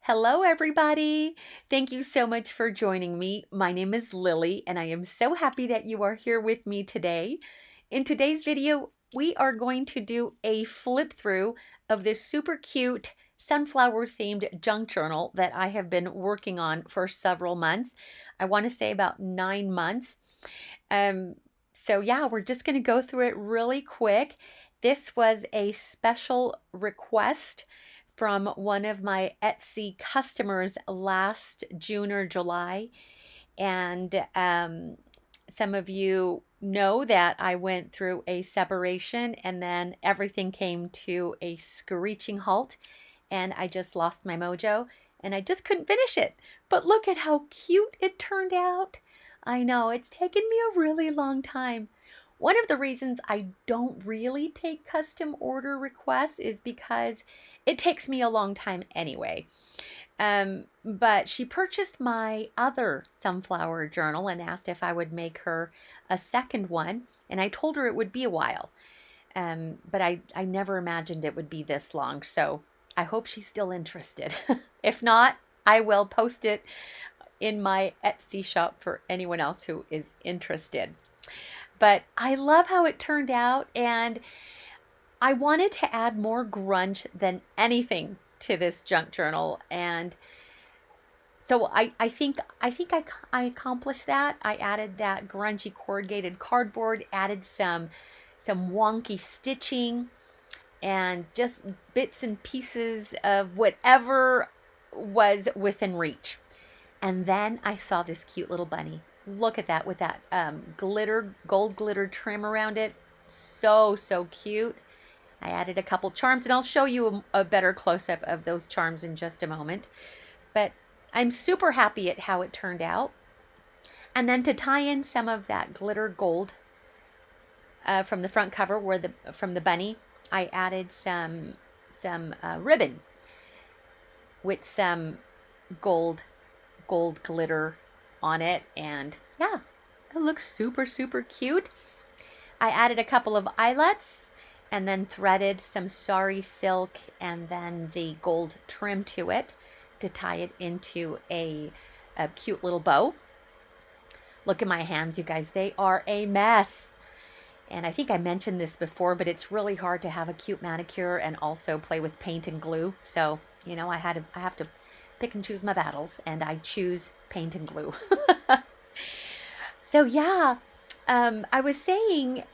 Hello, everybody. Thank you so much for joining me. My name is Lily, and I am so happy that you are here with me today. In today's video, we are going to do a flip through of this super cute sunflower themed junk journal that I have been working on for several months. I want to say about 9 months. Um, so yeah, we're just going to go through it really quick. This was a special request from one of my Etsy customers last June or July. And some of you know that I went through a separation and then everything came to a screeching halt and I just lost my mojo and I just couldn't finish it. But look at how cute it turned out. I know it's taken me a really long time. One of the reasons I don't really take custom order requests is because it takes me a long time anyway. But she purchased my other sunflower journal and asked if I would make her a second one. And I told her it would be a while. But I never imagined it would be this long. So I hope she's still interested. If not, I will post it in my Etsy shop for anyone else who is interested. But I love how it turned out, and I wanted to add more grunge than anything to this junk journal, and so I think I accomplished that. I added that grungy corrugated cardboard, added some wonky stitching, and just bits and pieces of whatever was within reach. And then I saw this cute little bunny. Look at that with that gold glitter trim around it. So cute. I added a couple charms, and I'll show you a better close-up of those charms in just a moment. But I'm super happy at how it turned out. And then to tie in some of that glitter gold from the front cover, from the bunny, I added some ribbon with some gold glitter on it, and yeah, it looks super cute. I added a couple of eyelets and then threaded some sari silk and then the gold trim to it to tie it into a cute little bow. Look at my hands, you guys. They are a mess. And I think I mentioned this before, but it's really hard to have a cute manicure and also play with paint and glue. So, you know, I have to pick and choose my battles, and I choose paint and glue. So yeah, I was saying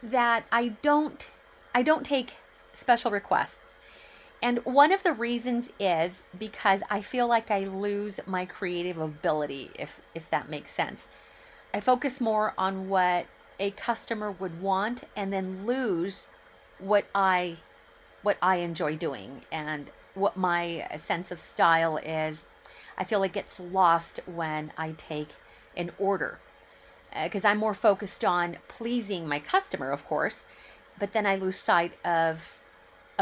that I don't take special requests. And one of the reasons is because I feel like I lose my creative ability, if that makes sense. I focus more on what a customer would want and then lose what I enjoy doing and what my sense of style is. I feel it gets lost when I take an order because I'm more focused on pleasing my customer, of course, but then I lose sight of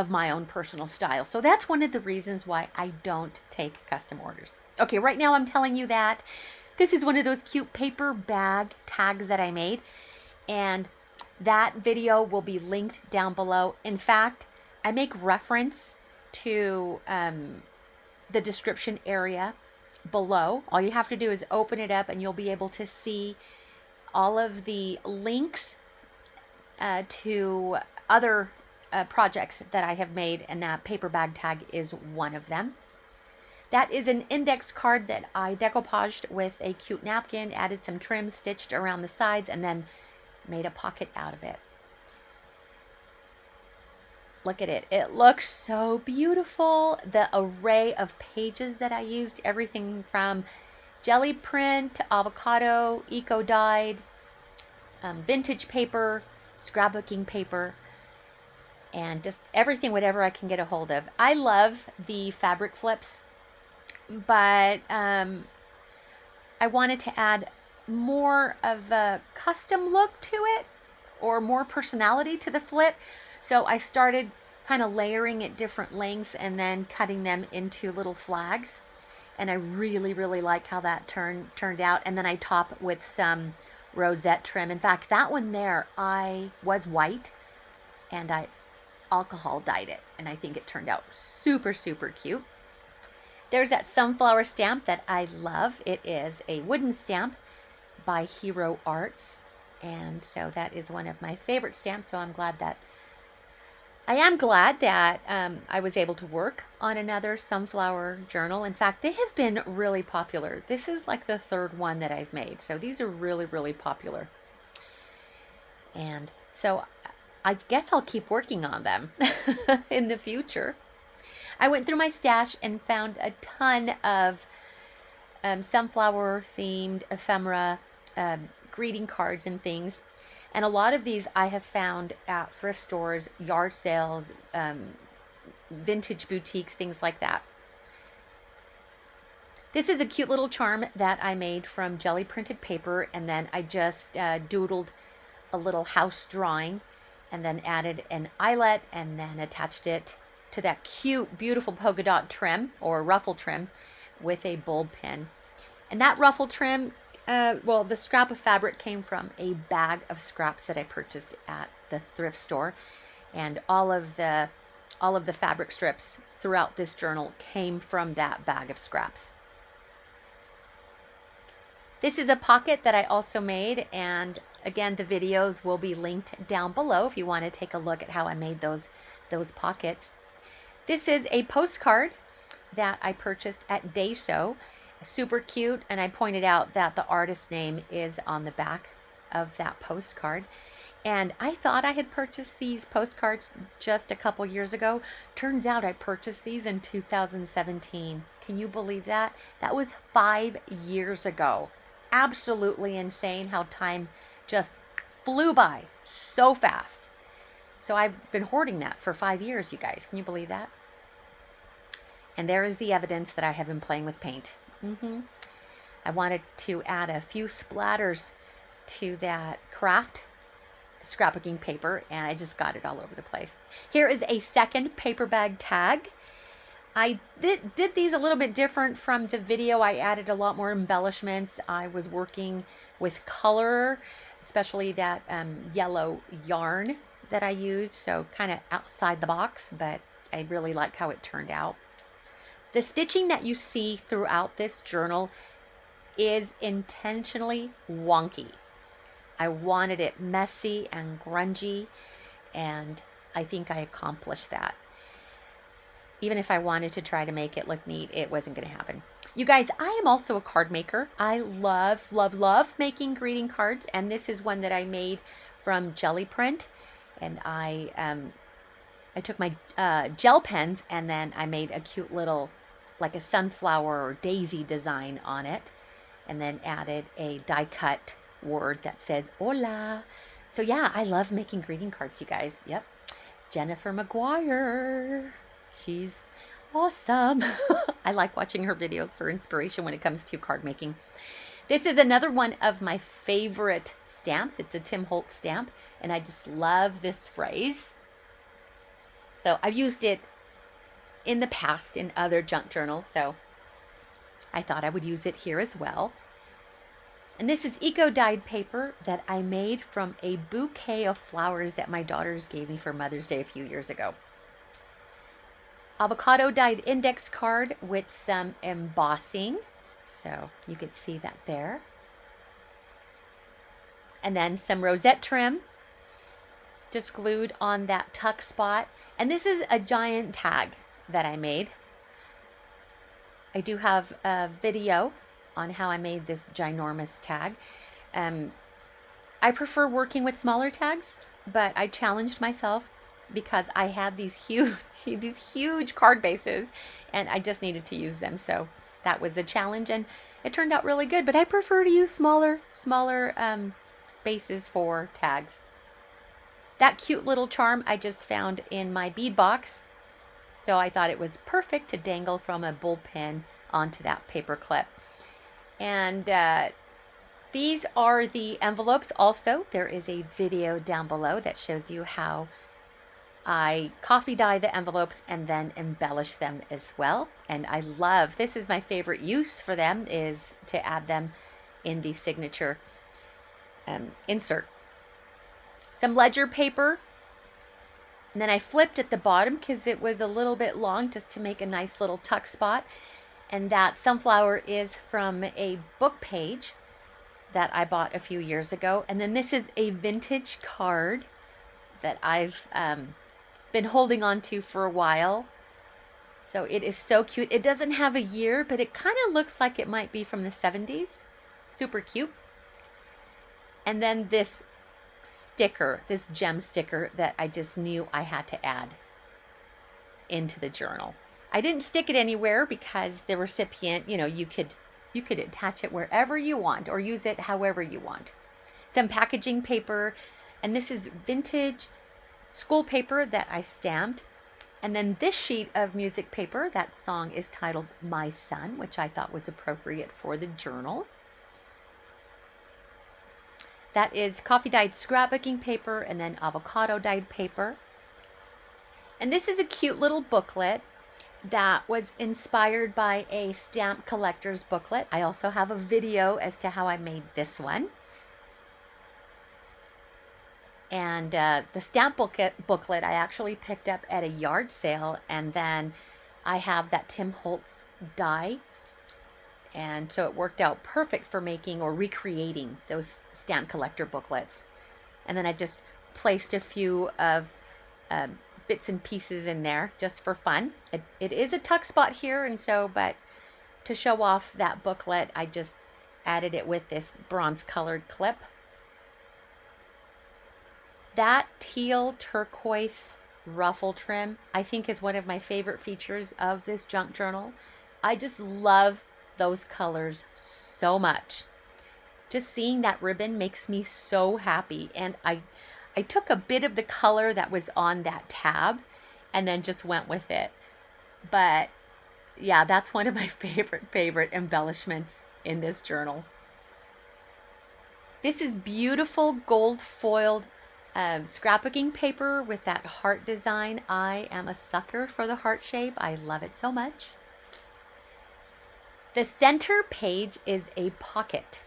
my own personal style. So that's one of the reasons why I don't take custom orders. Okay, right now I'm telling you that this is one of those cute paper bag tags that I made, and that video will be linked down below. In fact, I make reference to the description area below. All you have to do is open it up and you'll be able to see all of the links to other projects that I have made, and that paper bag tag is one of them. That is an index card that I decoupaged with a cute napkin, added some trim, stitched around the sides, and then made a pocket out of it. Look at it. It looks so beautiful. The array of pages that I used, everything from jelly print to avocado, eco-dyed, vintage paper, scrapbooking paper, and just everything, whatever I can get a hold of. I love the fabric flips, but I wanted to add more of a custom look to it, or more personality to the flip. So I started kind of layering at different lengths and then cutting them into little flags. And I really like how that turned out. And then I top with some rosette trim. In fact, that one there, I was white and I alcohol dyed it. And I think it turned out super cute. There's that sunflower stamp that I love. It is a wooden stamp by Hero Arts. And so that is one of my favorite stamps. So I am glad that I was able to work on another sunflower journal. In fact, they have been really popular. This is like the third one that I've made. So these are really, really popular. And so I guess I'll keep working on them in the future. I went through my stash and found a ton of sunflower themed ephemera, greeting cards and things. And a lot of these I have found at thrift stores, yard sales, vintage boutiques, things like that. This is a cute little charm that I made from jelly printed paper, and then I just doodled a little house drawing and then added an eyelet and then attached it to that cute, beautiful polka dot trim or ruffle trim with a bulb pin. And that ruffle trim, well, the scrap of fabric came from a bag of scraps that I purchased at the thrift store, and all of the fabric strips throughout this journal came from that bag of scraps. This is a pocket that I also made, and again, the videos will be linked down below if you want to take a look at how I made those pockets. This is a postcard that I purchased at Day Show. Super cute, and I pointed out that the artist's name is on the back of that postcard. And I thought I had purchased these postcards just a couple years ago. Turns out I purchased these in 2017. Can you believe that? That was 5 years ago. Absolutely insane how time just flew by so fast. So I've been hoarding that for 5 years, you guys. Can you believe that? And there is the evidence that I have been playing with paint. I wanted to add a few splatters to that craft scrapbooking paper, and I just got it all over the place. Here is a second paper bag tag. I did these a little bit different from the video. I added a lot more embellishments. I was working with color, especially that yellow yarn that I used, so kind of outside the box, but I really like how it turned out. The stitching that you see throughout this journal is intentionally wonky. I wanted it messy and grungy, and I think I accomplished that. Even if I wanted to try to make it look neat, it wasn't going to happen. You guys, I am also a card maker. I love, love, love making greeting cards, and this is one that I made from jelly print, and I took my gel pens and then I made a cute little, like a sunflower or daisy design on it, and then added a die cut word that says hola. So yeah, I love making greeting cards, you guys. Yep. Jennifer McGuire. She's awesome. I like watching her videos for inspiration when it comes to card making. This is another one of my favorite stamps. It's a Tim Holtz stamp, and I just love this phrase. So I've used it in the past in other junk journals, so I thought I would use it here as well. And this is eco-dyed paper that I made from a bouquet of flowers that my daughters gave me for Mother's Day a few years ago. Avocado dyed index card with some embossing, so you could see that there. And then some rosette trim just glued on that tuck spot. And this is a giant tag that I made. I do have a video on how I made this ginormous tag. I prefer working with smaller tags, but I challenged myself because I had these huge card bases, and I just needed to use them. So that was the challenge, and it turned out really good. But I prefer to use smaller bases for tags. That cute little charm I just found in my bead box, so I thought it was perfect to dangle from a bullpen onto that paper clip. And these are the envelopes also. There is a video down below that shows you how I coffee dye the envelopes and then embellish them as well. And I love, this is my favorite use for them, is to add them in the signature insert. Some ledger paper, and then I flipped at the bottom because it was a little bit long, just to make a nice little tuck spot. And that sunflower is from a book page that I bought a few years ago. And then this is a vintage card that I've been holding on to for a while. So it is so cute. It doesn't have a year, but it kind of looks like it might be from the 70s. Super cute. And then this sticker, this gem sticker that I just knew I had to add into the journal. I didn't stick it anywhere because the recipient, you know, you could attach it wherever you want or use it however you want. Some packaging paper, and this is vintage school paper that I stamped. And then this sheet of music paper, that song is titled My Son, which I thought was appropriate for the journal. That is coffee dyed scrapbooking paper and then avocado dyed paper. And this is a cute little booklet that was inspired by a stamp collector's booklet. I also have a video as to how I made this one. And the stamp booklet I actually picked up at a yard sale, and then I have that Tim Holtz die, and so it worked out perfect for making or recreating those stamp collector booklets. And then I just placed a few of bits and pieces in there just for fun. It is a tuck spot here, and so, but to show off that booklet, I just added it with this bronze colored clip. That teal turquoise ruffle trim, I think, is one of my favorite features of this junk journal. I just love those colors so much. Just seeing that ribbon makes me so happy. And I took a bit of the color that was on that tab and then just went with it. But yeah, that's one of my favorite embellishments in this journal. This is beautiful gold foiled scrapbooking paper with that heart design. I am a sucker for the heart shape. I love it so much. The center page is a pocket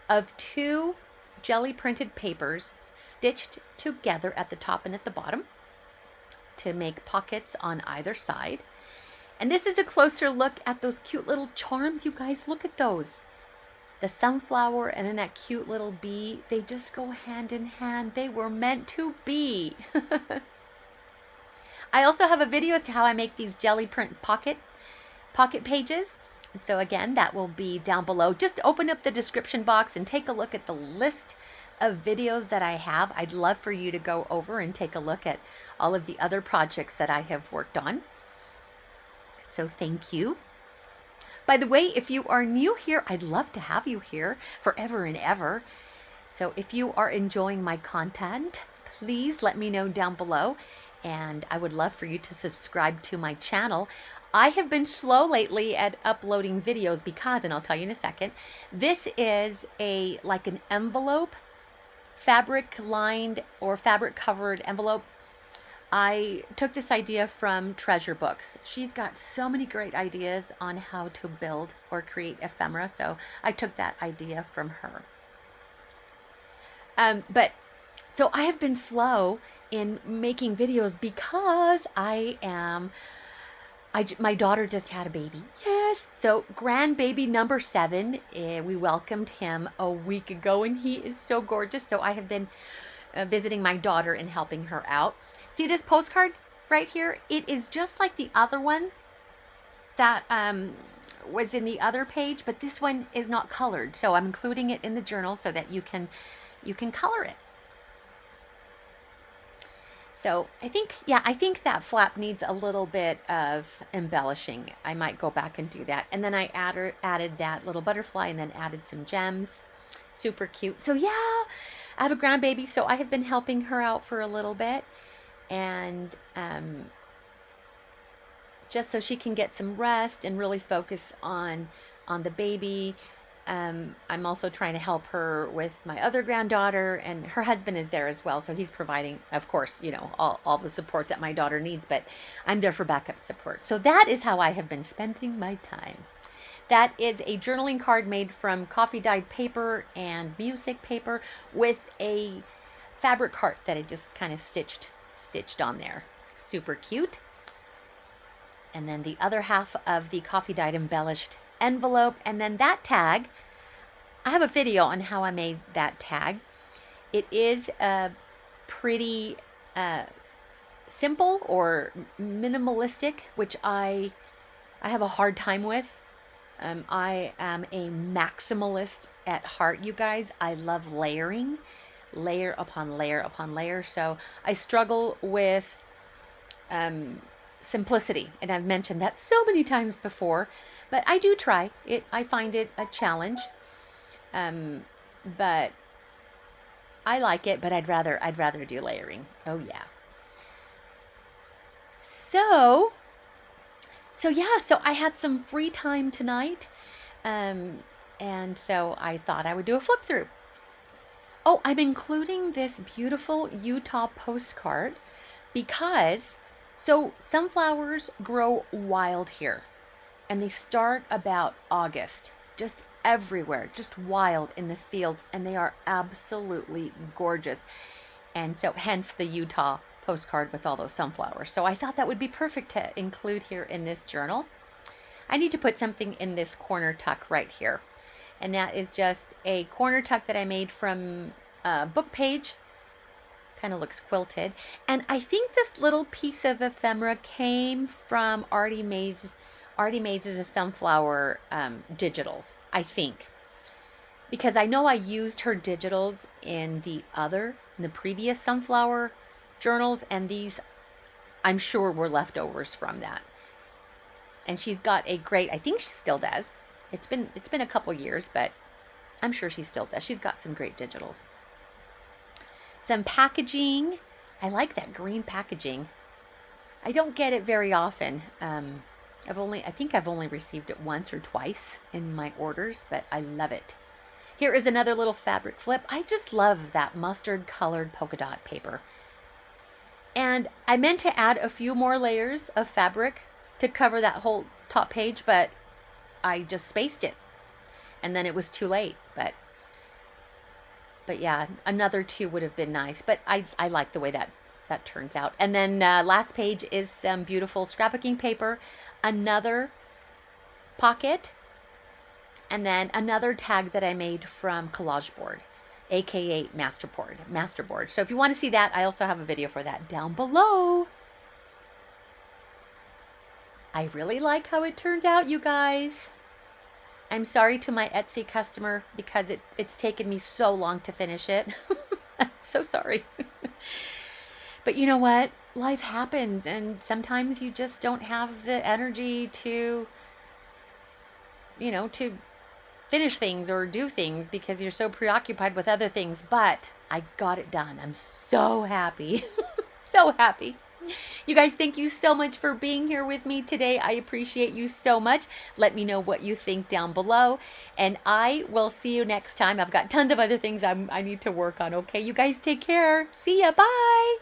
of 2 jelly printed papers stitched together at the top and at the bottom to make pockets on either side. And this is a closer look at those cute little charms. You guys, look at those. The sunflower and then that cute little bee, they just go hand in hand. They were meant to be. I also have a video as to how I make these jelly print pocket pages. So again, that will be down below. Just open up the description box and take a look at the list of videos that I have. I'd love for you to go over and take a look at all of the other projects that I have worked on. So thank you. By the way, if you are new here, I'd love to have you here forever and ever. So if you are enjoying my content, please let me know down below. And I would love for you to subscribe to my channel. I have been slow lately at uploading videos because, and I'll tell you in a second, this is like an envelope, fabric lined or fabric covered envelope. I took this idea from Treasure Books. She's got so many great ideas on how to build or create ephemera, so I took that idea from her. So I have been slow in making videos because my daughter just had a baby. Yes. So grandbaby number 7, we welcomed him a week ago and he is so gorgeous. So I have been visiting my daughter and helping her out. See this postcard right here? It is just like the other one that was in the other page, but this one is not colored. So I'm including it in the journal so that you can color it. So I think that flap needs a little bit of embellishing. I might go back and do that. And then I added that little butterfly and then added some gems. Super cute. So yeah, I have a grandbaby, so I have been helping her out for a little bit. And just so she can get some rest and really focus on the baby. I'm also trying to help her with my other granddaughter, and her husband is there as well, so he's providing, of course, you know, all the support that my daughter needs, but I'm there for backup support. So that is how I have been spending my time. That is a journaling card made from coffee dyed paper and music paper with a fabric heart that I just kind of stitched on there. Super cute. and then the other half of the coffee dyed embellished envelope, and then that tag. I have a video on how I made that tag. It is pretty simple or minimalistic, which I have a hard time with. I am a maximalist at heart, you guys. I love layering, layer upon layer upon layer. So I struggle with simplicity, and I've mentioned that so many times before, but I do try it. I find it a challenge, but I like it. But I'd rather do layering. Oh yeah. So yeah, so I had some free time tonight, and so I thought I would do a flip through. Oh, I'm including this beautiful Utah postcard because, so sunflowers grow wild here, and they start about August, just everywhere, just wild in the fields, and they are absolutely gorgeous. And so hence the Utah postcard with all those sunflowers. So I thought that would be perfect to include here in this journal. I need to put something in this corner tuck right here. And that is just a corner tuck that I made from a book page. Kind of looks quilted. And I think this little piece of ephemera came from Artie Mays' sunflower digitals, I think. Because I know I used her digitals in the previous sunflower journals, and these I'm sure were leftovers from that. And she's got a great, I think she still does. It's been a couple years, but I'm sure she still does. She's got some great digitals. Some packaging. I like that green packaging. I don't get it very often. I think I've only received it once or twice in my orders, but I love it. Here is another little fabric flip. I just love that mustard colored polka dot paper. And I meant to add a few more layers of fabric to cover that whole top page, but I just spaced it. And then it was too late. But yeah, another 2 would have been nice. But I like the way that turns out. And then last page is some beautiful scrapbooking paper, another pocket, and then another tag that I made from collage board, aka masterboard. So if you want to see that, I also have a video for that down below. I really like how it turned out, you guys. I'm sorry to my Etsy customer because it's taken me so long to finish it. I'm so sorry. But you know what? Life happens, and sometimes you just don't have the energy to finish things or do things because you're so preoccupied with other things. But I got it done. I'm so happy. So happy. You guys, thank you so much for being here with me today. I appreciate you so much. Let me know what you think down below, and I will see you next time. I've got tons of other things I need to work on, okay? You guys take care. See ya. Bye.